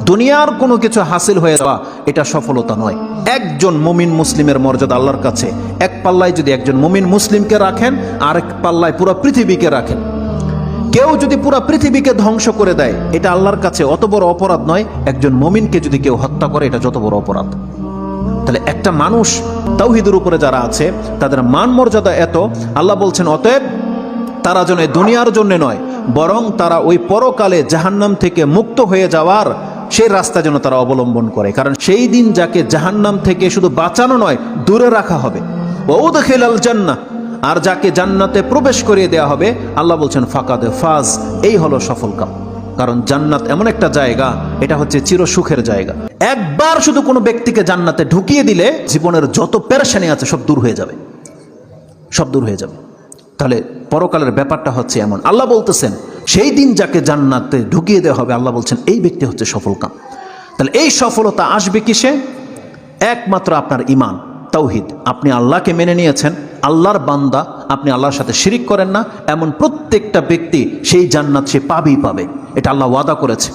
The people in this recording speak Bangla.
দুনিয়ার কোনো কিছু হাসিল হয়ে যাওয়া এটা সফলতা নয়। একজন মুমিন মুসলিমের মর্যাদা আল্লাহর কাছে এক পাল্লায় যদি একজন মুমিন মুসলিমকে রাখেন, আরেক পাল্লায় পুরো পৃথিবীকে রাখেন। কেউ যদি পুরো পৃথিবীকে ধ্বংস করে দেয়, এটা আল্লাহর কাছে অত বড় অপরাধ নয় একজন মুমিনকে যদি কেউ হত্যা করে, এটা যত বড় অপরাধ। তাহলে একটা মানুষ তাওহীদের উপরে যারা আছে তাদের মান মর্যাদা এত, আল্লাহ বলছেন অতএব তারা যেন দুনিয়ার জন্য নয়, বরং তারা ওই পরকালে জাহান্নাম থেকে মুক্ত হয়ে যাওয়ার সেই রাস্তা যেন তারা অবলম্বন করে। কারণ সেই দিন যাকে জাহান্নাম থেকে শুধু বাঁচানো নয়, দূরে রাখা হবে। ওয়াউদখিলাল জান্নাহ, আর যাকে জান্নাতে প্রবেশ করিয়ে দেওয়া হবে, আল্লাহ বলছেন ফাকাদে ফাজ, এই হলো সফল কাম। কারণ জান্নাত এমন একটা জায়গা, এটা হচ্ছে চিরসুখের জায়গা। একবার শুধু কোনো ব্যক্তিকে জান্নাতে ঢুকিয়ে দিলে জীবনের যত পেরেশানি আছে সব দূর হয়ে যাবে, সব দূর হয়ে যাবে। তাহলে পরকালের ব্যাপারটা হচ্ছে এমন। আল্লাহ বলতেছেন সেই দিন যাকে জান্নাতে ঢুকিয়ে দেওয়া হবে, আল্লাহ বলছেন এই ব্যক্তি হচ্ছে সফল কাম। তাহলে এই সফলতা আসবে কিসে? একমাত্র আপনার ঈমান, তাওহীদ। আপনি আল্লাহকে মেনে নিয়েছেন, আল্লাহর বান্দা, আপনি আল্লাহর সাথে শিরিক করেন না, এমন প্রত্যেকটা ব্যক্তি সেই জান্নাত সে পাবেই পাবে। এটা আল্লাহ ওয়াদা করেছে।